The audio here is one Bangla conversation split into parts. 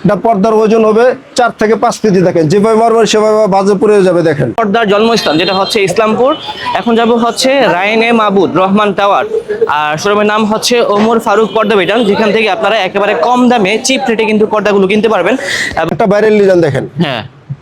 এটা পর্দার ওজন হবে 4 থেকে 5 কেজি। দেখেন যেভাবে মারবেন সেভাবে বাজে পড়ে যাবে। দেখেন পর্দার জন্মস্থান যেটা হচ্ছে ইসলামপুর। এখন যাব হচ্ছে রায়নে মাবুদ রহমান টাওয়ার, আর শোরুমের নাম হচ্ছে ওমর ফারুক পর্দা বিতান, যেখান থেকে আপনারা একেবারে কম দামে চিপ রেটে কিন্তু পর্দাগুলো কিনতে পারবেন। একটা ভাইরাল ডিজাইন দেখেন, হ্যাঁ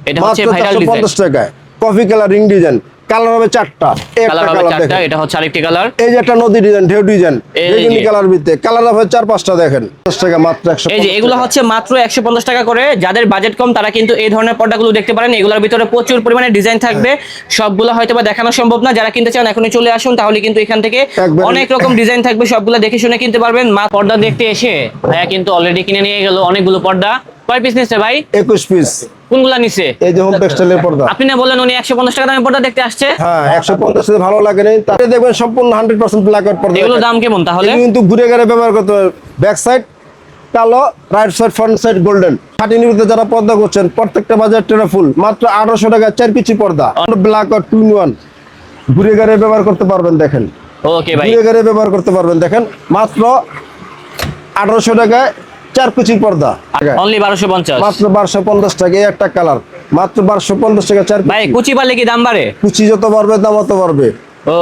এটা হচ্ছে মাত্র ভাইরাল ডিজাইন। 450 টাকায় coffee colour ring design. Colour হবে 4টা, কালার হবে 4টা, এটা হচ্ছে আরেকটি কালার। এই যে একটা নদী ডিজাইন, ঢেউ ডিজাইন, বেগুনি কালার ভিতরে কালার হবে 4-5টা। দেখেন 10 টাকা মাত্র 100। এই যে এগুলো হচ্ছে মাত্র 150 টাকা করে। যাদের বাজেট কম তারা কিন্তু এই ধরনের পর্দাগুলো দেখতে পারেন। এগুলোর ভিতরে প্রচুর পরিমাণে ডিজাইন থাকবে, সবগুলো হয়তোবা দেখানো সম্ভব না। যারা কিনতে চান এখনই চলে আসুন, তাহলে কিন্তু এখান থেকে অনেক রকম ডিজাইন থাকবে, সবগুলো দেখে শুনে কিনতে পারবেন। পর্দা দেখতে এসে ভাইয়া কিন্তু অলরেডি কিনে নিয়ে গেল অনেকগুলো পর্দা। কয় পিস নিচ্ছে ভাই? 21 পিস। কোনগুলা নিছে? এই যে হোম টেক্সটাইলের পর্দা। আপনি না বললেন উনি 150 টাকা দামের পর্দা দেখতে আসছে? হ্যাঁ 150 টাকা ভালো লাগে না, তাহলে দেখবেন সম্পূর্ণ 100% ব্ল্যাক আউট পর্দা। এগুলো দাম কেমন তাহলে? কিন্তু ঘুরে ঘুরে ব্যবহার করতে হবে। ব্যাক সাইড কালো, right side front side golden. খাটির ভিতরে যারা পর্দা করছেন প্রত্যেকটা বাজার টেরা ফুল মাত্র 1800 টাকা 4 পিচি পর্দা। ব্ল্যাক আউট 2 in 1 ঘুরে ঘুরে ব্যবহার করতে পারবেন। দেখেন ওকে ভাই, ঘুরে ঘুরে ব্যবহার করতে পারবেন। দেখেন মাত্র 1800 টাকায় 4 পিচি পর্দা। অনলি 1250, মাত্র 1250 টাকা। এই একটা কালার মাত্র 1250 টাকা 4 ভাই কুচি পারলে কি দাম বাড়ে? কুচি যত বাড়বে দাম তত বাড়বে।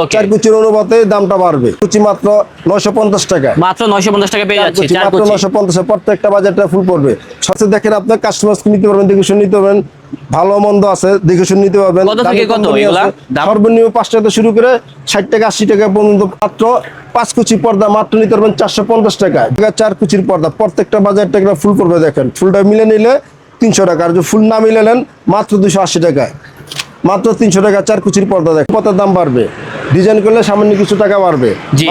ওকে, 4 কুচির অনুপাতে দামটা বাড়বে। কুচি মাত্র 950 টাকা। মাত্র 950 টাকা পেয়ে যাচ্ছে 4 মাত্র কুচি। 950। প্রত্যেকটা বাজারটা ফুল পড়বে। সাথে দেখেন আপনার কাস্টমার নিতে পারবেন, দেখে শুনে নিতে পারবেন। ভালো মন্দ আছে দেখে শুনে নিতে পারবেন। কত থেকে কত এগুলা দাম? সর্বনিম্ন 5 টাকা থেকে শুরু করে 60 টাকা 80 টাকা পর্যন্ত। মাত্র 5 কুচি পর্দা মাত্র নিতে পারবেন 450 টাকা। 4 কুচির পর্দা প্রত্যেকটা বাজারটা ফুল পড়বে। দেখেন ফুলটা মিলে নিলে 300 টাকা, আর যদি ফুল না মিলে নেন মাত্র 280 টাকায়। মাত্র 300 টাকা 4 কুচির পর্দা। দেখেন কত দাম বাড়বে, ডিজাইন করলে সামান্য কিছু টাকা বাড়বে। জি।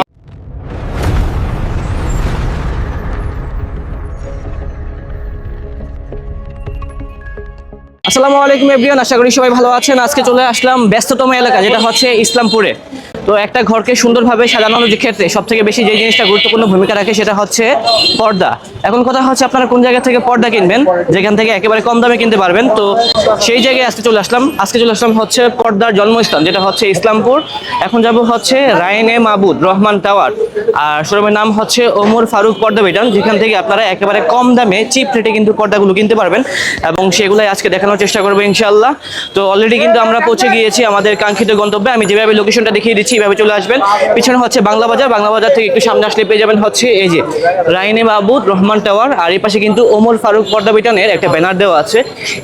আসসালামু আলাইকুম এভরিওয়ান, আশা করি সবাই ভালো আছেন। আজকে চলে আসলাম ব্যস্ততম এলাকা যেটা হচ্ছে ইসলামপুরে। তো একটা ঘরকে সুন্দরভাবে সাজানোর যে ক্ষেত্রে সবথেকে বেশি যে জিনিসটা গুরুত্বপূর্ণ ভূমিকা রাখে সেটা হচ্ছে পর্দা। এখন কথা হচ্ছে আপনারা কোন জায়গা থেকে পর্দা কিনবেন যেখান থেকে একেবারে কম দামে কিনতে পারবেন। তো সেই জায়গায় আজকে চলে আসলাম হচ্ছে পর্দার জন্মস্থান যেটা হচ্ছে ইসলামপুর। এখন যাব হচ্ছে রায়নে মাবুদ রহমান টাওয়ার, আর শোরুমের নাম হচ্ছে ওমর ফারুক পর্দা বিতান, যেখান থেকে আপনারা একেবারে কম দামে চিপ রেটে কিন্তু পর্দাগুলো কিনতে পারবেন এবং সেগুলাই আজকে দেখানোর চেষ্টা করবো ইনশাআল্লাহ। তো অলরেডি কিন্তু আমরা পৌঁছে গিয়েছি আমাদের কাঙ্ক্ষিত গন্তব্যে। আমি যেভাবে লোকেশনটা দেখিয়ে দিচ্ছি এইভাবে চলে আসবেন। পিছনে হচ্ছে বাংলা বাজার থেকে একটু সামনে আসলে পেয়ে যাবেন হচ্ছে এই যে রায়নে মাবুদ রহমান টাওয়ার, আর এই পাশে কিন্তু ওমর ফারুক পর্দা বিতানের একটা ব্যানার দেওয়া আছে।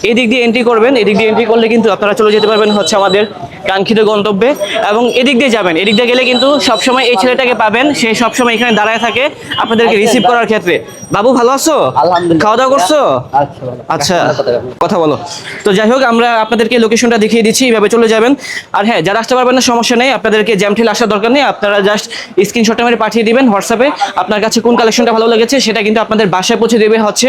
এই দিক দিয়ে এন্ট্রি করবেন, এদিক দিয়ে এন্ট্রি করলে কিন্তু আপনারা চলে যেতে পারবেন হচ্ছে আমাদের কাঙ্ক্ষিত গন্তব্যে। এবং এদিক দিয়ে যাবেন, এদিক দিয়ে গেলে কিন্তু সবসময় এই ছেলেটাকে পাবেন, সে সবসময় এখানে দাঁড়ায় থাকে আপনাদেরকে রিসিভ করার ক্ষেত্রে। বাবু ভালো আছো? আলহামদুলিল্লাহ। খাওয়া দাওয়া করছো? আচ্ছা কথা বলো। তো যাই হোক আমরা আপনাদেরকে লোকেশনটা দেখিয়ে দিচ্ছি, এইভাবে চলে যাবেন। আর হ্যাঁ যারা আসতে পারবেন না সমস্যা নেই, আপনাদেরকে জ্যামঠিল আসার দরকার নেই। আপনারা জাস্ট স্ক্রিনশটটা মেরে পাঠিয়ে দিবেন হোয়াটসঅ্যাপে আপনার কাছে কোন কালেকশনটা ভালো লেগেছে, সেটা কিন্তু আপনাদের বাসায় পৌঁছে দেবে হচ্ছে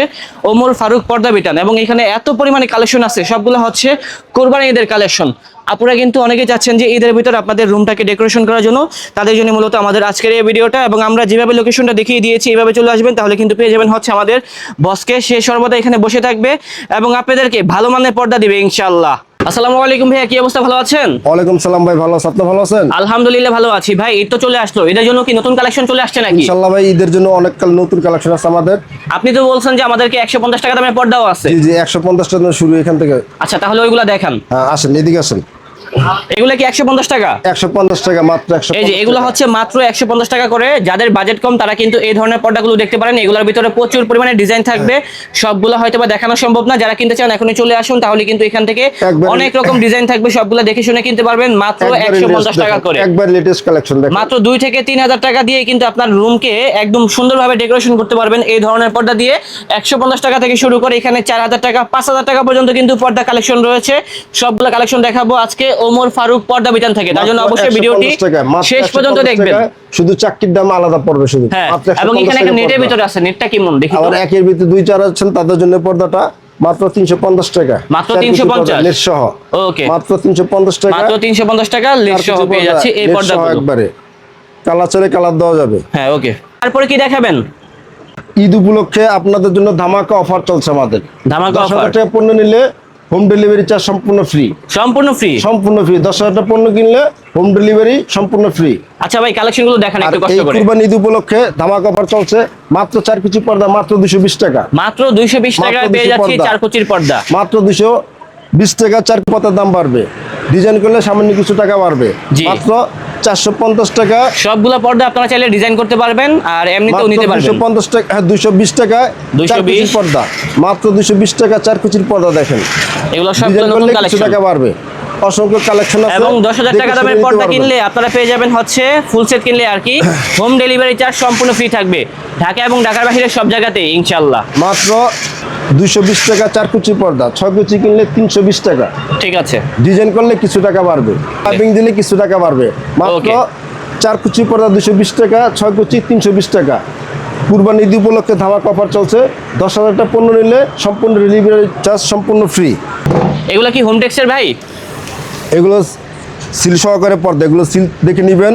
ওমর ফারুক পর্দা বিতান। এবং এখানে এত পরিমাণে কালেকশন আছে, সবগুলো হচ্ছে কোরবানি ঈদের কালেকশন। আপুরা কিন্তু অনেকেই চাচ্ছেন যে ঈদের ভিতরে আপনাদের রুমটাকে ডেকোরেশন করার জন্য, তাদের জন্য মূলত আমাদের আজকের এই ভিডিওটা। এবং আমরা যেভাবে লোকেশনটা দেখিয়ে দিয়েছি এইভাবে চলে আসবেন, তাহলে কিন্তু পেয়ে যাবেন হচ্ছে আমাদের বসকে। সে সর্বদা এখানে বসে থাকবে এবং আপনাদেরকে ভালো মানের পর্দা দিবে ইনশাআল্লাহ। আসসালামু আলাইকুম ভাইয়া, কি অবস্থা, ভালো আছেন? ওয়ালাইকুম সালাম ভাই, ভালো আছেন? আপনি ভালো আছেন? আলহামদুলিল্লাহ ভালো আছি ভাই। ঈদ তো চলে আসলো, এদের জন্য কি নতুন কালেকশন চলে আসছে নাকি? ইনশাআল্লাহ ভাই ঈদের জন্য অনেক নতুন কালেকশন আছে আমাদের। আপনি তো বলছেন যে আমাদেরকে 150 টাকা দামের পর্দাও আছে। জি জি 150 টাকা শুরু এখান থেকে। আচ্ছা তাহলে ওইগুলা দেখান। হ্যাঁ আসেন এদিকে আসেন। এগুলা কি 150 টাকা? 150 টাকা মাত্র 150। এই যে এগুলো হচ্ছে মাত্র 150 টাকা করে। যাদের বাজেট কম তারা কিন্তু এই ধরনের পর্দাগুলো দেখতে পারেন। এগুলোর ভিতরে প্রচুর পরিমাণে ডিজাইন থাকবে, সবগুলো হয়তোবা দেখানো সম্ভব না। যারা কিনতে চান এখনই চলে আসুন, তাহলে কিন্তু এখান থেকে অনেক রকম ডিজাইন থাকবে, সবগুলো দেখে শুনে কিনতে পারবেন মাত্র 150 টাকা করে। একবার লেটেস্ট কালেকশন দেখেন। মাত্র 2 থেকে 3000 টাকা দিয়ে কিন্তু আপনার রুমকে একদম সুন্দরভাবে ডেকোরেশন করতে পারবেন এই ধরনের পর্দা দিয়ে। 150 টাকা থেকে শুরু করে এখানে 4000 টাকা 5000 টাকা পর্যন্ত কিন্তু পর্দা কালেকশন রয়েছে। সবগুলো কালেকশন দেখাবো আজকে ওমর ফারুক পর্দা বিতান থেকে। তার জন্য অবশ্যই ভিডিওটি শেষ পর্যন্ত দেখবেন। শুধু চাকরির দাম আলাদা পড়বে শুধু। হ্যাঁ এবং এখানে একটা নেটের ভিতরে আছে, নেটটা কেমন দেখি তো। আর একের ভিতরে 2-4 আছেন তাদের জন্য পর্দাটা মাত্র 350 টাকা। মাত্র 350 নেট সহ। ওকে মাত্র 350 টাকা। মাত্র 350 টাকা লেস সহ পেয়ে যাচ্ছে এই পর্দাগুলো একবারে। কালার চাইলে কালার দেওয়া যাবে। হ্যাঁ ওকে। তারপরে কি দেখাবেন? ঈদ উপলক্ষে আপনাদের জন্য ধামাকা অফার চলছে আমাদের। ধামাকা 10,000 অফার। টাকা পণ্য নিলে হোম ডেলিভারি চার্জ সম্পূর্ণ ফ্রি। সম্পূর্ণ ফ্রি? সম্পূর্ণ ফ্রি। 10,000 টাকা পণ্য কিনলে হোম ডেলিভারি সম্পূর্ণ ফ্রি। আচ্ছা ভাই, কালেকশনগুলো দেখান আর একটু কষ্ট এই করে। কুরবানি ঈদ উপলক্ষে ধামাকা অফার চলছে। মাত্র 4 কুচি পর্দা মাত্র 220 টাকা। মাত্র 220 টাকায় পেয়ে যাচ্ছি 4 কুচির পর্দা। মাত্র 220 টাকা 4 পাতার দাম বাড়বে। ডিজাইন করলে সামান্য কিছু টাকা বাড়বে। জি। মাত্র 450 টাকা। সবগুলা পর্দা আপনারা চাইলে ডিজাইন করতে পারবেন আর এমনিতেও নিতে পারবেন। 250 টাকা, হ্যাঁ 220 টাকা 4 কুচির পর্দা। মাত্র 220 টাকা 4 কুচির পর্দা দেখেন। এগুলো সবগুলো ডিজাইন নতুন করলে কিছু কালেকশন টাকা বাড়বে। অসংখ্য কালেকশন আছে এবং 10,000 টাকা দেখে দামের শুনে নিতে পর্দা পারবেন। কিনলে আপনারা পেয়ে যাবেন হচ্ছে ফুল সেট কিনলে আর কি হোম ডেলিভারি চার্জ সম্পূর্ণ ফ্রি থাকবে ঢাকা এবং ঢাকার বাইরে সব জায়গাতেই ইনশাআল্লাহ। মাত্র 220 টাকা 4 কুচি পর্দা। 6 কুচি কিনলে 320 টাকা। ঠিক আছে। ডিজাইন করলে কিছু টাকা বাড়বে। পাইপিং দিলে কিছু টাকা বাড়বে। মাত্র Okay. 4 কুচি পর্দা 220 টাকা, 6 কুচি 320 টাকা। কুরবানি ঈদ উপলক্ষে ধামাকা অফার চলছে। 10,000 টাকা পণ্য নিলে সম্পূর্ণ ডেলিভারি চার্জ সম্পূর্ণ ফ্রি। এগুলো কি হোম টেক্সের ভাই? এগুলো সিল সহকারে পর্দা, এগুলো সিল দেখে নেবেন।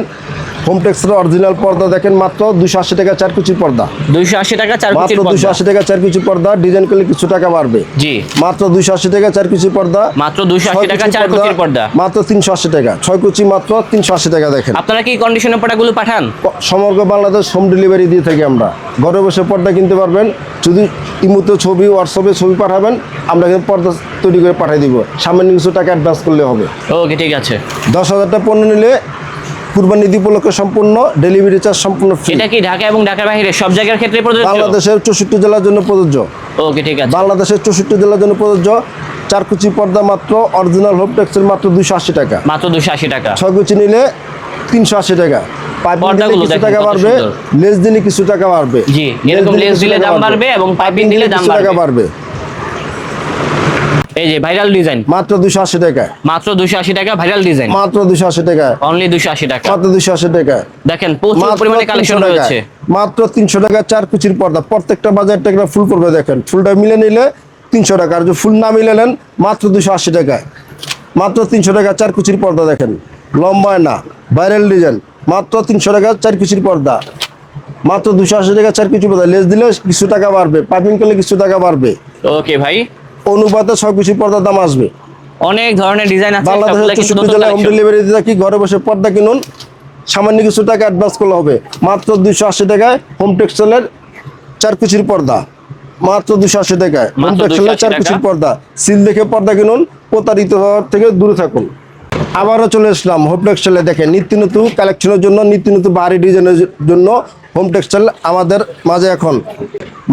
হোম টেক্সের অরিজিনাল পর্দা দেখেন। মাত্র 280 টাকা 4 কুচির পর্দা। 280 টাকা 4 মাত্র কুচির পর্দা। 280 টাকা 4 কুচি পর্দা। ডিজাইন করলে কিছু টাকা বাড়বে। জি। মাত্র 280 টাকা 4 কুচি পর্দা। মাত্র 280 টাকা 4 কুচির পর্দা। মাত্র 380 টাকা 6 কুচি মাত্র 380 টাকা দেখেন। আপনারা কি কন্ডিশনের পর্দাগুলো পাঠান? সমগ্র বাংলাদেশ হোম ডেলিভারি দিয়ে থাকি আমরা। ঘরে বসে পর্দা কিনতে পারবেন। যদি ইমোতে ছবি, হোয়াটসঅ্যাপে ছবি পাঠাবেন, আমরা কিন্তু পর্দা তৈরি করে পাঠিয়ে দিব। সামান্য কিছু টাকা অ্যাডভান্স করলে হবে। ওকে, ঠিক আছে। 10,000 টাকা পণ্য নিলে কুরবানি ঈদ উপলক্ষে সম্পূর্ণ ডেলিভারি চার্জ সম্পূর্ণ ফ্রি। এটা কি ঢাকা এবং ঢাকার বাইরে সব জায়গার ক্ষেত্রে প্রযোজ্য? বাংলাদেশের 64 জেলার জন্য প্রযোজ্য। ওকে, ঠিক আছে। বাংলাদেশের 64 জেলার জন্য প্রযোজ্য। 4 কুচি পর্দা মাত্র অরিজিনাল হোম টেক্সের মাত্র 280 টাকা। মাত্র 280 টাকা। 6 কুচি নিলে 380 টাকা। পাইপিং দিলে পর্দাগুলো কিছু দেখেন টাকা কত বাড়বে। সুন্দর। লেস দিলে কিছু টাকা বাড়বে। জি, এরকম লেস কিছু দিলে টাকা দাম বাড়বে এবং পাইপিং দিলে দাম কিছু টাকা বাড়বে। বাড়বে। এই যে ভাইরাল ডিজাইন মাত্র 280 টাকা। মাত্র 280 টাকা ভাইরাল ডিজাইন। মাত্র 280 টাকা। অনলি 280 টাকা। মাত্র 280 টাকা। দেখেন প্রচুর মাত্র পরিমাণে কালেকশন 300 টাকা। রয়েছে। মাত্র 300 টাকা 4 কুচির পর্দা। প্রত্যেকটা বাজার টাকা ফুল করবে দেখেন। ফুলটা মিলে নিলে 300 টাকা। আর যদি ফুল না মিলে নেন মাত্র 280 টাকা। মাত্র 300 টাকা 4 কুচির পর্দা দেখেন। লম্বা না, ভাইরাল ডিজাইন। মাত্র 300 টাকা 4 কুচির পর্দা। মাত্র 280 টাকা 4 কুচি পর্দা। লেস দিলে কিছু টাকা বাড়বে। পাইপিং করলে কিছু টাকা বাড়বে। ওকে ভাই, অনুপাতে 6 কুচি পর্দার দাম আসবে। অনেক ধরনের ডিজাইন আছে, বাংলাদেশের সবগুলো কিন্তু 64 নতুন জেলায় হোম কালেকশন। ডেলিভারি দিয়ে থাকি। ঘরে বসে পর্দা কিনুন। সামান্য কিছু টাকা অ্যাডভান্স করলে হবে। মাত্র 280 টাকায় হোম টেক্সটাইলের 4 কুচির পর্দা। মাত্র 280 টাকায় হোম মাত্র টেক্সটাইলের 4 280 কুচির টাকা। পর্দা। সিল দেখে পর্দা কিনুন। প্রতারিত হওয়ার থেকে দূরে থাকুন। আবারও চলে আসলাম হোম টেক্সটাইলে। দেখেন নিত্য নতুন কালেকশনের জন্য, নিত্য নতুন বাড়ি ডিজাইনের জন্য হোম টেক্সটাইল আমাদের মাঝে এখন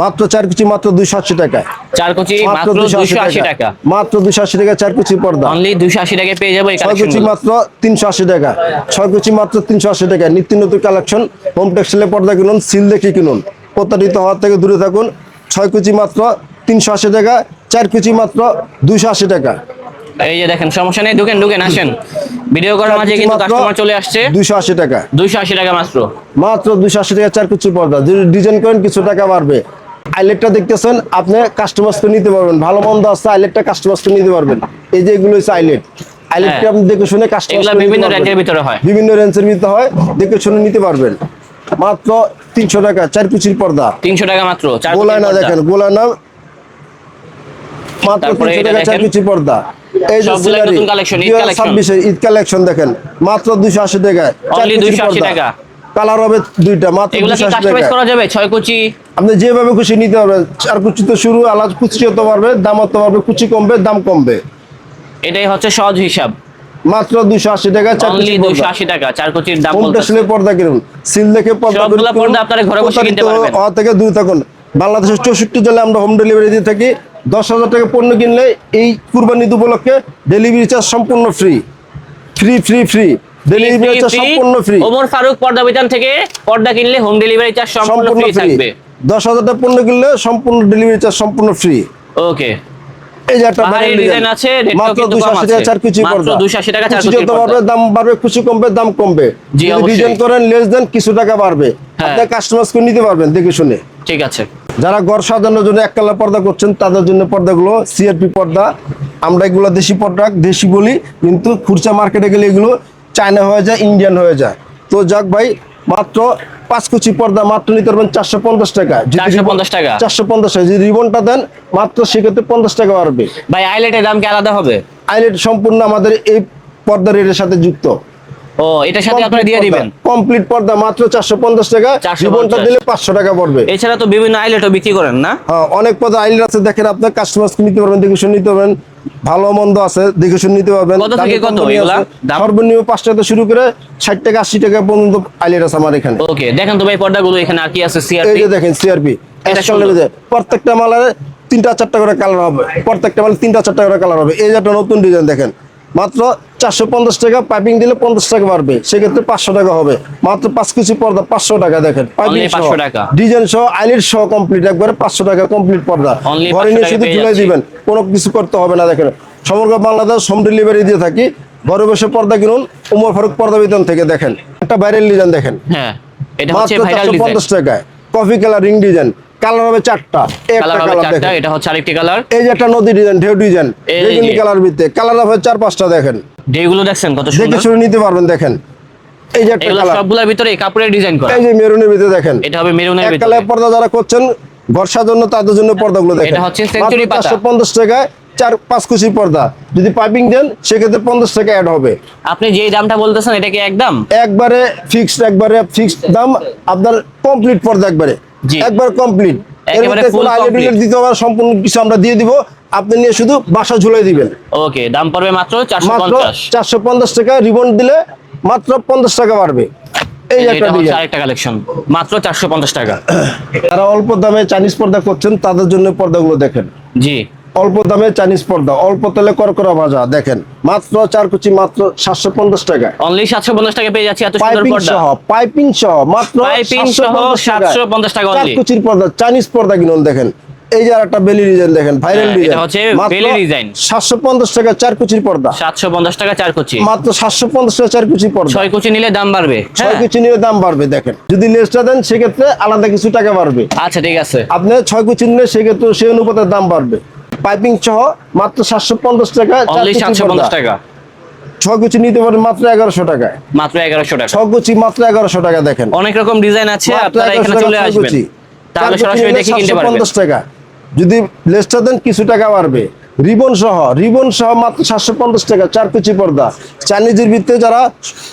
মাত্র 4 কুচি মাত্র 280 টাকা। 4 কুচি মাত্র 280 টাকা। মাত্র 280 টাকা 4 কুচি পর্দা। অনলি 280 টাকায় পেয়ে যাবো এই 6 কালেকশন। কুচি মাত্র 380 টাকা। 6 কুচি মাত্র 380 টাকা। নিত্য নতুন কালেকশন। হোম টেক্সটাইলে পর্দা কিনুন। সিল দেখে কিনুন। প্রতারিত হওয়ার থেকে দূরে থাকুন। 6 কুচি মাত্র 380 টাকা। 4 কুচি মাত্র 280 টাকা। এই যে দেখেন, সমস্যা নেই, ঢুকেন ঢুকেন আসেন। ভিডিও করার মাঝে কিন্তু কাস্টমার চলে আসছে। 280 টাকা। 280 টাকা মাত্র। মাত্র 280 টাকা 4 কুচি পর্দা। যদি ডিজাইন করেন কিছু টাকা বাড়বে। আইলেটটা দেখতেছেন, আপনি কাস্টমাইজকে নিতে পারবেন। ভালো মন্দ আছে, আইলেটটা কাস্টমাইজকে নিতে পারবেন। এই যে এগুলো হচ্ছে আইলেট। আইলেটটা আপনি দেখে শুনে কাস্টমাইজ এগুলা বিভিন্ন রেঞ্জের ভিতরে হয়। বিভিন্ন রেঞ্জের ভিতরে হয়, দেখে শুনে নিতে পারবেন। মাত্র 300 টাকা 4 কুচির পর্দা। 300 টাকা মাত্র 4 গোলায় না দেখেন, গোলায় না। মাত্র তারপরে 300 এটা টাকা 4 দেখেন। কুচি পর্দা। এই যে সবগুলো সিনারি নতুন collection, Eid collection. 2026 Eid collection দেখেন। মাত্র 280 টাকা 4 Only কুচির 280 পর্দা। টাকা। কালার হবে দুইটা। মাত্র এগুলা কি 280 কাস্টমাইজ টাকা। করা যাবে? 6 কুচি আপনি যেভাবে খুশি নিতে পারবেন। 4 কুচি তো শুরু, আলাদা কুচি হতে পারবে, দাম হতে পারবে, কুচি কমবে, দাম কমবে। এটাই হচ্ছে সহজ হিসাব। মাত্র 280 টাকা 4 অনলি কুচি পর্দা। 280 টাকা 4 কুচির দাম হোম বলতেছে। টেক্সটাইলের পর্দা কিনুন। সিল দেখে পর্দা সবগুলা কিনুন। পর্দা আপনারা ঘরে বসে কিনতে প্রতারিত পারবেন। হওয়া থেকে দূরে থাকুন। বাংলাদেশের 64 জেলায় আমরা হোম ডেলিভারি দিয়ে থাকি। 10,000 টাকা পণ্য কিনলে এই কুরবানি ঈদ উপলক্ষে ডেলিভারি চার্জ সম্পূর্ণ free. Free free free. Delivery charge সম্পূর্ণ ফ্রি। ওমর ফারুক পর্দা বিতান থেকে পর্দা কিনলে হোম ডেলিভারি চার্জ সম্পূর্ণ সম্পূর্ণ ফ্রি ফ্রি। থাকবে। 10,000 টাকা পণ্য কিনলে সম্পূর্ণ ডেলিভারি চার্জ সম্পূর্ণ ফ্রি। ওকে, এই যে একটা বাহারি ভাইরাল ডিজাইন আছে, রেটটাও মাত্র কিন্তু কম 280 আছে। টাকা 4 কুচি মাত্র পর্দা। 280 টাকা 4 কুচি কুচির যত পর্দা। বাড়বে দাম বাড়বে, কুচি কমবে দাম কমবে। জি, যদি অবশ্যই। ডিজাইন করেন লেস দেন কিছু টাকা বাড়বে। হ্যাঁ। আপনি কাস্টমাইজ করে নিতে পারবেন দেখে শুনে। ঠিক আছে। যারা ঘর সাজানোর জন্য এক কালার পর্দা করছেন তাদের জন্য পর্দাগুলো সিআরপি পর্দা। আমরা এগুলো দেশি প্রোডাক্ট, দেশি বলি, কিন্তু খুচরা মার্কেটে গেলে এগুলো চায়না হয়ে যায়, ইন্ডিয়ান হয়ে যায়। তো যাক ভাই, মাত্র 5 কুচি পর্দা মাত্র নিতে পারবেন 450 টাকা। 450 টাকা। 450 টাকা। যদি রিবনটা দেন মাত্র সেক্ষেত্রে 50 টাকা বাড়বে। ভাই আইলেটের দাম কি আলাদা হবে? আইলেট সম্পূর্ণ আমাদের এই পর্দা রেটের সাথে যুক্ত। ও এটার সাথে আপনারা দিয়ে দিবেন? কমপ্লিট পর্দা মাত্র 450 টাকা। 450 রিবনটা দিলে 500 টাকা পড়বে। এছাড়া তো বিভিন্ন আইলেটও বিক্রি করেন না? হ্যাঁ, অনেক পর্দা আইলেট আছে, দেখেন আপনার কাস্টমারকে নিতে পারবেন, দেখে শুনে নিতে পারবেন, ভালো মন্দ আছে দেখে শুনে নিতে পারবেন। কত থেকে দামি কত company এগুলা আছে, দাম? সর্বনিম্ন 5 টাকা থেকে শুরু করে 60 টাকা 80 টাকা পর্যন্ত আইলেট আছে আমার এখানে। ওকে, দেখেন তো ভাই পর্দাগুলো এখানে আর কি আছে? এই সিআরপি যে দেখেন সিআরপি এটা সুন্দর। প্রত্যেকটা মালের 3টা 4টা করে কালার হবে, প্রত্যেকটা মালের 3টা 4টা করে কালার হবে। এই যে একটা নতুন ডিজাইন দেখেন, মাত্র 450 টাকা, পাইপিং দিলে 50 টাকা বাড়বে, সেক্ষেত্রে 500 টাকা হবে। মাত্র 5 কুচি পর্দা 500 টাকা দেখেন, পাইপিং Only 500 টাকা। ডিজাইন সহ আইলেট সহ কমপ্লিট একবারে 500 টাকা কমপ্লিট পর্দা। Only ঘরে 500 নিয়ে টাকা শুধু পেয়ে ঝুলাই যাচ্ছি। দিবেন, কোনো কিছু করতে হবে না। দেখেন সমগ্র বাংলাদেশ হোম ডেলিভারি দিয়ে থাকি। ঘরে বসে পর্দা কিনুন উমর ফারুক পর্দা বিতান থেকে। দেখেন একটা ভাইরাল ডিজাইন দেখেন, হ্যাঁ এটা হচ্ছে মাত্র ভাইরাল ডিজাইন। 450 টাকায় coffee colour ring design, colour হবে 4টা, একটা কালার হবে কালার 4টা, দেখেন। এটা হচ্ছে আরেকটি কালার। এই যে একটা নদী ডিজাইন, ঢেউ ডিজাইন, এই বেগুনি যে। কালার ভিতরে কালার হবে 4-5টা দেখেন, যেগুলো দেখছেন কত দেখে সুন্দর। শুনে নিতে পারবেন। দেখেন এই যে একটা এগুলো কালার, সবগুলোর ভিতরে কাপড়ের ডিজাইন করা। এই যে মেরুনের ভিতরে দেখেন, এটা হবে মেরুনের এক ভিতরে। কালার পর্দা যারা করছেন ঘর সাজানো তাদের জন্য পর্দাগুলো দেখেন। এটা হচ্ছে সেঞ্চুরি পাতা। 450 টাকায় 4-5 কুচি পর্দা, যদি পাইপিং দেন সেক্ষেত্রে 50 টাকা অ্যাড হবে। আপনি যেই দামটা বলতেছেন এটা কি একদম? একবারে ফিক্সড দাম আপনার, কমপ্লিট পর্দা একবারে, জি। একবার কমপ্লিট। এর একেবারে মধ্যে full কোনো আইলেট complete। দিতে হবে, সম্পূর্ণ কিছু আমরা দিয়ে দিব, আপনি নিয়ে শুধু বাসা ঝুলাই দিবেন। ওকে, দাম পড়বে মাত্র মাত্র 450। 450 টাকা, রিবন দিলে মাত্র 50 টাকা বাড়বে। এই যে একটা এটা হচ্ছে ডিজাইন। আরেকটা কালেকশন, মাত্র 450 টাকা। যারা অল্প দামে চাইনিজ পর্দা করছেন তাদের জন্য পর্দাগুলো দেখেন, জি অল্প দামে চাইনিজ পর্দা, অল্প তেলে করকরা ভাজা দেখেন, মাত্র 4 কুচি মাত্র 750 টাকা। অনলি 750 টাকা পেয়ে যাচ্ছে এত সুন্দর পাইপিং পর্দা। সহ, পাইপিং সহ মাত্র পাইপিং সহ 750 টাকা 4 only। কুচির পর্দা, চাইনিজ পর্দা কিনুন। দেখেন এই যে একটা বেলি ডিজাইন দেখেন, ভাইরাল হ্যাঁ, ডিজাইন, এটা হচ্ছে বেলি ডিজাইন। 750 টাকা 4 কুচির পর্দা, 750 টাকা 4 কুচি। মাত্র 750 টাকা 4 কুচি পর্দা। 6 কুচি নিলে দাম বাড়বে। 6 হ্যাঁ কুচি নিলে দাম বাড়বে। দেখেন যদি লেসটা দেন সেক্ষেত্রে আলাদা কিছু টাকা বাড়বে। আচ্ছা ঠিক আছে। আপনি 6 কুচি নিলে সেক্ষেত্রে সেই অনুপাতে দাম বাড়বে। পাইপিং সহ মাত্র 750 টাকা 4 অনলি কুচি 750 পর্দা। টাকা। 6 কুচি নিতে পারেন মাত্র 1100 টাকায়। মাত্র 1100 টাকা। 6 কুচি মাত্র 1100 টাকা। দেখেন অনেক রকম ডিজাইন আছে, মাত্র আপনারা 1100 এখানে টাকা চলে 6 আসবেন, কুচি। তাহলে 4 কুচি সরাসরি নিলে দেখে কিনতে পারবেন। 750 টাকা। যদি লেসটা দেন কিছু টাকা বাড়বে। রিবন সহ মাত্র 750 টাকা 4 কুচি পর্দা। চাইনিজের ভিতরে যারা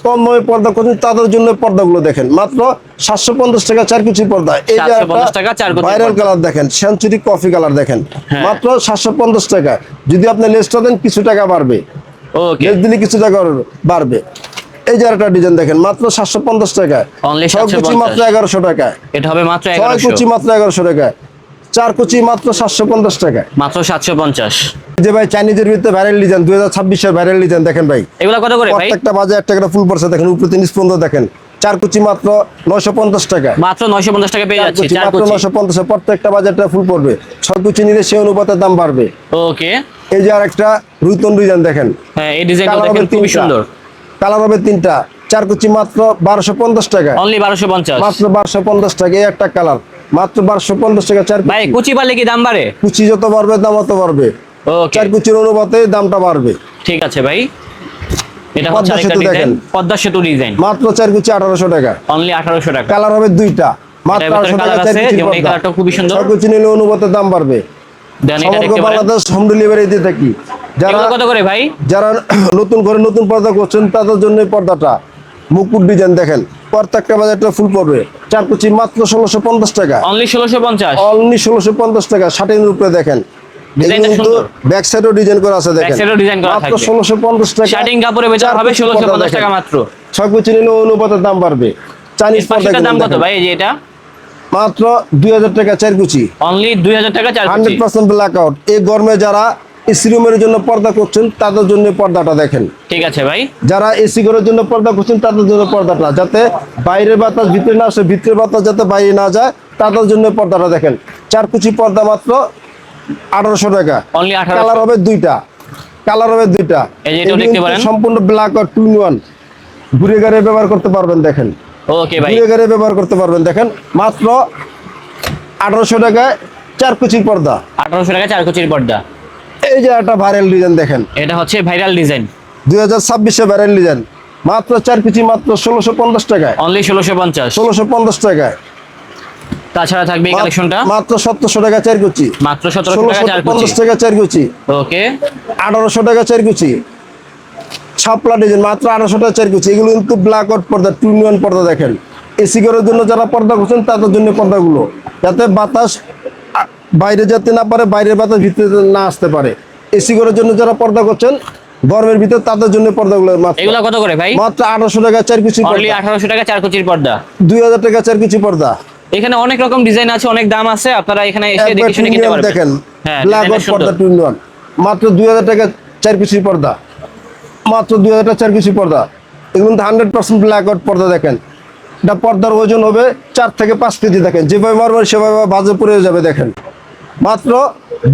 কম দামে পর্দা করছেন তাদের জন্য পর্দাগুলো দেখেন, মাত্র 750 টাকা 4 কুচি পর্দা। এই যে 750 টাকা 4 কুচি ভাইরাল পর্দা। কালার দেখেন, সেঞ্চুরি কফি কালার দেখেন, হ্যাঁ। মাত্র 750 টাকা। যদি আপনি লেসটা দেন কিছু টাকা বাড়বে, ওকে, লেস দিলে কিছু টাকা বাড়বে। এই যে একটা ডিজাইন দেখেন, মাত্র 750 টাকা। Only 6 কুচি 750 মাত্র 1100 টাকা। এটা হবে মাত্র 6 কুচি 1100। মাত্র 1100 টাকা। 4 কুচি মাত্র 750 টাকা। মাত্র 750। এই যে ভাই চাইনিজের ভিতরে ভাইরাল ডিজাইন, 2026 এর ভাইরাল ডিজাইন দেখেন ভাই, এগুলা কত করে ভাই? প্রত্যেকটা বাজে একটা করে ফুল পড়ছে দেখেন, উপরে তিন স্পন্দ দেখেন। 4 কুচি মাত্র 950 টাকা। মাত্র 950 টাকা পেয়ে 4 যাচ্ছে কুচি 4 মাত্র কুচি। 950, প্রত্যেকটা বাজে একটা ফুল পড়বে। 6 কুচি নিলে সেই অনুপাতে দাম বাড়বে। ওকে, এই যে আরেকটা রুইতন ডিজাইন দেখেন, হ্যাঁ এই ডিজাইনটা কালার হবে দেখেন খুবই 3টা, সুন্দর। কালার হবে 3টা। 4 কুচি মাত্র 1250 টাকা। অনলি 1250। মাত্র 1250 টাকা। এই একটা কালার মাত্র 1250 টাকা 4 ভাই কুচি। কুচি বাড়লে কি দাম বাড়ে? কুচি যত বাড়বে দাম তত বাড়বে। ওকে 4 কুচির অনুপাতে দামটা বাড়বে। ঠিক আছে ভাই। এটা পদ্মা হচ্ছে আরেকটা সেতু ডিজাইন, দেখেন। পদ্মা সেতু ডিজাইন। মাত্র 4 কুচি 1800 টাকা। অনলি 1800 টাকা। কালার হবে 2টা, মাত্র এটার ভিতরে 1800 টাকা কালার 4 আছে, কুচির যেমন এই পর্দা। কালারটা খুবই সুন্দর। 6 কুচি নিলে অনুপাতে দাম বাড়বে। দেন এটা সমগ্র দেখতে পারেন। বাংলাদেশ হোম ডেলিভারি দিয়ে থাকি। যারা এগুলো কত করে ভাই? যারা নতুন করে নতুন পর্দা করছেন তাদের জন্য এই পর্দাটা মুকুট ডিজাইন দেখেন, প্রত্যেকটা বাজারটা ফুল পড়বে। 4 কুচি মাত্র 1650 টাকা। অনলি 1650। অনলি 1650 টাকা। 60 উপরে দেখেন, ডিজাইনটা কিন্তু সুন্দর। ব্যাক সাইডও ডিজাইন করা আছে দেখেন, ব্যাক সাইডেও ডিজাইন করা মাত্র থাকবে। 1650 টাকা। শার্টিং কাপড়ের ভিতর 4 হবে কুচি পর্দা 1650 দেখেন। টাকা মাত্র। 6 কুচি নিলে অনুপাতে দাম বাড়বে। চাইনিজ এর পর্দা পাশেরটার দাম কত দেখেন, ভাই? এই যে এটা মাত্র 2000 টাকা 4 কুচি। অনলি 2000 টাকা 4 কুচি। 100% ব্ল্যাক আউট। এই গরমে যারা এসি রুমের জন্য পর্দা করছেন তাদের জন্য পর্দাটা দেখেন। ঠিক আছে ভাই। যারা এসি ঘরের জন্য পর্দা করছেন তাদের জন্য পর্দাটা, যাতে বাইরের বাতাস ভিতরে না আসে, ভিতরের বাতাস যাতে বাইরে না যায় তাদের জন্য পর্দাটা দেখেন। 4 কুচি পর্দা মাত্র 1800 টাকা। অনলি 1800। কালার হবে 2টা, কালার হবে 2টা। এই যে এটাও দেখতে পারেন। সম্পূর্ণ ব্ল্যাক আর 2 in 1 ঘুরে গাড়ি ব্যবহার করতে পারবেন দেখেন, ওকে ভাই। ঘুরে গাড়ি ব্যবহার করতে পারবেন দেখেন। মাত্র 1800 টাকায় 4 কুচির পর্দা। 1800 টাকা 4 কুচির পর্দা। এই যে একটা ভাইরাল ডিজাইন দেখেন, এটা হচ্ছে ভাইরাল ডিজাইন। 2026 ভাইরাল ডিজাইন, মাত্র 4 কুচি মাত্র 1650 টাকায়, অনলি 1650। 1650 টাকায়। তাছাড়া থাকবে এই কালেকশনটা মাত্র 1700 টাকা 4 কুচি, মাত্র 1700 টাকা 4 কুচি। 1650 টাকা 4 কুচি, ওকে 1800 টাকা 4 কুচি। ছাপলা ডিজাইন মাত্র 1800 টাকা 4 কুচি। এগুলো কিন্তু ব্ল্যাক আউট পর্দা, 2-in-1 পর্দা দেখেন। এসি ঘরের জন্য যারা পর্দা করছেন তাদের জন্য পর্দাগুলো, যাতে বাতাস বাইরে যেতে না পারে, বাইরের বাতাস ভিতরে না আসতে পারে। এসি ঘরের জন্য যারা পর্দা করছেন গরমের ভিতরে, তাদের জন্য পর্দাগুলো মাত্র এগুলো কত করে ভাই? মাত্র 1800 টাকা 4 কুচি অনলি পর্দা, 1800 টাকা 4 কুচির পর্দা। 2000 টাকা 4 কুচি পর্দা। এখানে অনেক রকম ডিজাইন আছে, অনেক দাম আছে, আপনারা এখানে এসে দেখে শুনে কিনতে পারবেন। দেখেন হ্যাঁ, ব্ল্যাক আউট পর্দা 2-in-1 মাত্র 2000 টাকা 4 কুচি পর্দা, মাত্র 2000 টাকা 4 কুচি পর্দা। এগুলো 100% ব্ল্যাক আউট পর্দা দেখেন। এটা পর্দার ওজন হবে 4 থেকে 5 কেজি। দেখেন যেভাবে মারবেন সেভাবে বাজে পড়ে যাবে। দেখেন মাত্র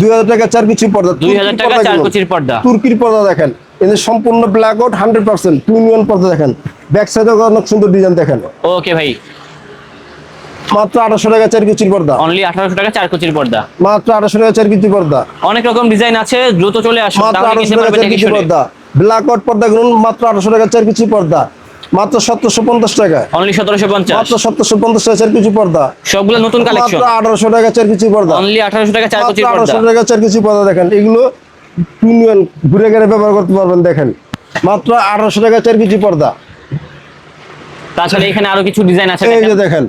2000 টাকা 4 কুচি পর্দা, 2000 টাকা 4 কুচির পর্দা। তুর্কির পর্দা দেখেন, এদের সম্পূর্ণ ব্ল্যাক আউট 100% 2-in-1 পর্দা দেখেন। ব্যাক সাইডে অনেক সুন্দর ডিজাইন দেখেন। ওকে ভাই, মাত্র 1800 টাকা 4 কুচির পর্দা, অনলি 1800 টাকা 4 কুচির পর্দা। মাত্র 1800 টাকা 4 কুচি পর্দা, অনেক রকম ডিজাইন আছে, দ্রুত চলে আসুন, মাত্র তাহলে 1800 কিনতে টাকা পারবেন 4 দেখে কুচি শুনে। পর্দা। ব্ল্যাক আউট পর্দা গুলো মাত্র 1800 টাকা 4 কুচি পর্দা, মাত্র 1750 টাকা, অনলি 1750। মাত্র 1750 টাকা 4 কুচি পর্দা। সবগুলো নতুন কালেকশন। মাত্র 1800 টাকা 4 কুচি পর্দা, অনলি 1800 টাকা 4 কুচির মাত্র পর্দা। 1800 টাকা 4 কুচি পর্দা দেখেন। এগুলো 2-in-1 ঘুরে ঘুরে ব্যবহার করতে পারবেন। দেখেন মাত্র 1800 টাকা 4 কুচি পর্দা। তাছাড়া এখানে আরো কিছু ডিজাইন আছে এই যে দেখেন। দেখেন,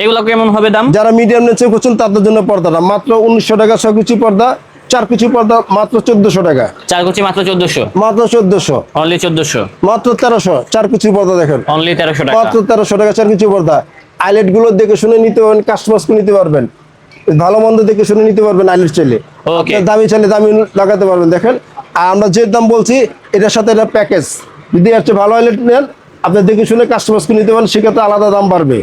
এগুলো কেমন হবে দাম? যারা মিডিয়াম নেচে করছেন তাদের জন্য পর্দাটা মাত্র 1900 টাকা 6 কুচি পর্দা, 4 কুচি পর্দা মাত্র 1400 টাকা, 4 কুচি মাত্র 1400, মাত্র 1400, অনলি 1400, মাত্র 1300 4 কুচি পর্দা দেখেন। অনলি 1300 টাকা। মাত্র 1300 টাকা 4 কুচি পর্দা। আইলেট গুলো দেখে শুনে নিতে পারবেন, কাস্টমাইজ করে নিতে পারবেন। ভালো মন্দ দেখে শুনে নিতে পারবেন। আইলেট চাইলে ওকে। আপনার দামি চাইলে দামি লাগাতে পারবেন। দেখেন আর আমরা যে দাম বলছি এটার সাথে এটা প্যাকেজ, যদি হচ্ছে ভালো আইলেট নেন আপনি দেখে শুনে কাস্টমাইজ করে নিতে পারেন, সেক্ষেত্রে আলাদা দাম বাড়বে।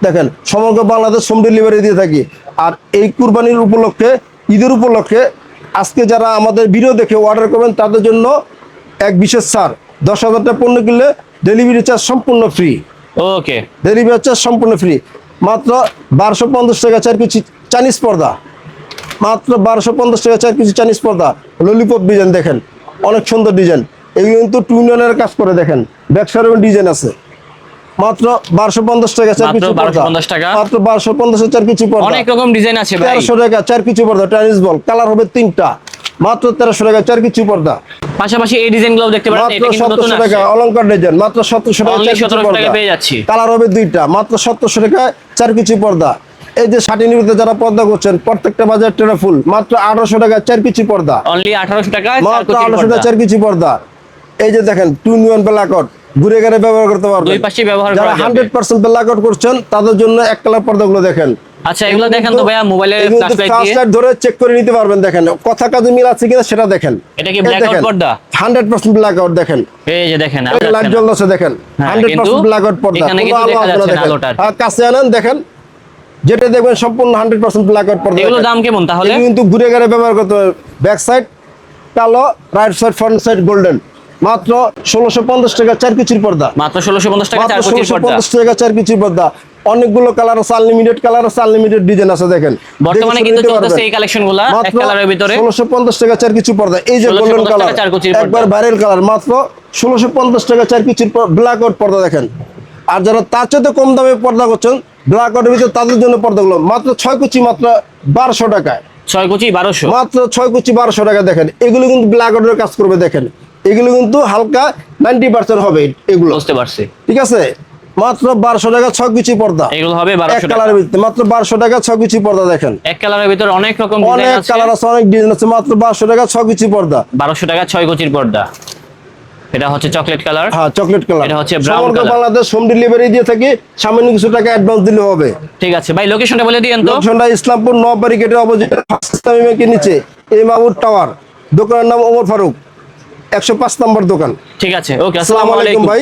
দেখেন সমগ্র বাংলাদেশ হোম ডেলিভারি দিয়ে থাকি। আর এই কুরবানির উপলক্ষে, ঈদের উপলক্ষে আজকে যারা আমাদের ভিডিও দেখে অর্ডার করবেন তাদের জন্য এক বিশেষ ছাড়। 10,000 টাকা পণ্য কিনলে ডেলিভারি চার্জ সম্পূর্ণ ফ্রি। ওকে ডেলিভারি চার্জ সম্পূর্ণ ফ্রি। মাত্র 1250 টাকা 4 কুচি চাইনিজ পর্দা, মাত্র 1250 টাকা 4 কুচি চাইনিজ পর্দা। ললিপপ ডিজাইন দেখেন, অনেক সুন্দর ডিজাইন। এগুলো কিন্তু 2-in-1 কাজ করে। দেখেন ব্যাকসাইডে ডিজাইন আছে। মাত্র 1250 টাকা 4 কুচি পর্দা, 1250 টাকা। মাত্র 1250 4 কুচি পর্দা। অনেক রকম ডিজাইন আছে ভাই। 1300 টাকা 4 কুচি পর্দা, টেনিস বল কালার হবে 3টা, মাত্র 1300 টাকা 4 কুচি পর্দা। পাশাপাশি এই ডিজাইনগুলো দেখতে পারেন, মাত্র এটা কিন্তু নতুন 1700 টাকা আসছে। অলংকার ডিজাইন, মাত্র 1700 টাকা অনলি 4 কুচি 1700 পর্দা। টাকা পেয়ে যাচ্ছি। কালার হবে 2টা, মাত্র 1700 টাকা 4 কুচি পর্দা। এই যে শাটিনের ভিতরে যারা পর্দা করছেন প্রত্যেকটা বাজার টেরা ফুল, মাত্র 1800 টাকা 4 কুচি পর্দা, অনলি 1800 টাকা 4 মাত্র কুচির 1800 পর্দা। টাকা 4 কুচি পর্দা। এই যে দেখেন 2-in-1 ব্ল্যাক আউট, ঘুরে ঘুরে ব্যবহার করতে পারবেন। দুই পাশেই ব্যবহার যারা করা যাবে। 100% ব্ল্যাক আউট করছেন তাদের জন্য এক কালার পর্দাগুলো দেখেন। আচ্ছা এগুলো দেখেন তো ভাইয়া, মোবাইলের ফ্ল্যাশ লাইট ফ্ল্যাশ দিয়ে। লাইট ধরে চেক করে নিতে পারবেন। দেখেন কথা কাজে মিল আছে কিনা সেটা দেখেন। এটা কি ব্ল্যাক আউট পর্দা? 100% ব্ল্যাক আউট দেখেন। এই যে দেখেন, এই লাইট জ্বলছে দেখেন, হ্যাঁ, 100% কিন্তু ব্ল্যাক আউট পর্দা। এখানে কোনো কিন্তু আলো দেখা আসবে না যাচ্ছে না দেখেন। আলোটার। আর কাছে আনেন দেখেন, যেটা দেখবেন সম্পূর্ণ 100% ব্ল্যাক আউট পর্দা। এগুলো দেখেন। দাম কেমন তাহলে? এগুলো কিন্তু ঘুরে ঘুরে ব্যবহার করতে হবে। ব্যাক সাইড কালো, right side front side golden, মাত্র 1650 টাকা 4 কুচির পর্দা, মাত্র 1650 টাকা মাত্র 4 কুচির পর্দা। 1650 টাকা 4 কুচির পর্দা। অনেকগুলো কালার আছে, আনলিমিটেড কালার আছে, আনলিমিটেড ডিজাইন আছে। দেখেন বর্তমানে দেখে কিন্তু নিতে চলতেছে পারবেন। এই কালেকশনগুলো এক মাত্র কালারের ভিতরে। 1650 টাকা 4 কুচি পর্দা। এই যে গোল্ডেন 1650 কালার, টাকা 4 কুচির পর্দা। একবার ভাইরাল কালার, মাত্র 1650 টাকা 4 কুচির ব্ল্যাক আউট পর্দা দেখেন। আর যারা তার চেয়ে কম দামে পর্দা করছেন ব্ল্যাক আউটের ভিতরে, তাদের জন্য পর্দাগুলো মাত্র 6 কুচি মাত্র 1200 টাকায়, 6 কুচি 1200, মাত্র 6 কুচি 1200 টাকা। দেখেন এগুলো কিন্তু ব্ল্যাক আউটের কাজ করবে। দেখেন এগুলো কিন্তু হালকা 90% হবে এগুলো, বুঝতে পারছি। ঠিক আছে। মাত্র 1200 টাকা 6 কুচি পর্দা, এগুলো হবে এক 1200 টাকা। কালারের ভিতরে মাত্র 1200 টাকা 6 কুচি পর্দা। দেখেন এক কালারের ভিতরে অনেক রকম ডিজাইন অনেক আছে। কালার আছে, অনেক ডিজাইন আছে, মাত্র 1200 টাকা 6 কুচি পর্দা। 1200 টাকা 6 কুচির পর্দা। এটা হচ্ছে চকলেট কালার। হ্যাঁ চকলেট কালার। এটা হচ্ছে brown সমগ্র color। বাংলাদেশ হোম ডেলিভারি দিয়ে থাকি, সামান্য কিছু টাকা অ্যাডভান্স দিলে হবে। ঠিক আছে ভাই, লোকেশনটা বলে দিয়েন তো। লোকেশনটা ইসলামপুর নবাবাড়ি গেটের অপোজিট ইসলামী ব্যাংকের নিচে এই মাহমুদ টাওয়ার, দোকানের নাম ওমর ফারুক, 105 নম্বর দোকান। ঠিক আছে, ওকে, আসসালামু আলাইকুম ভাই।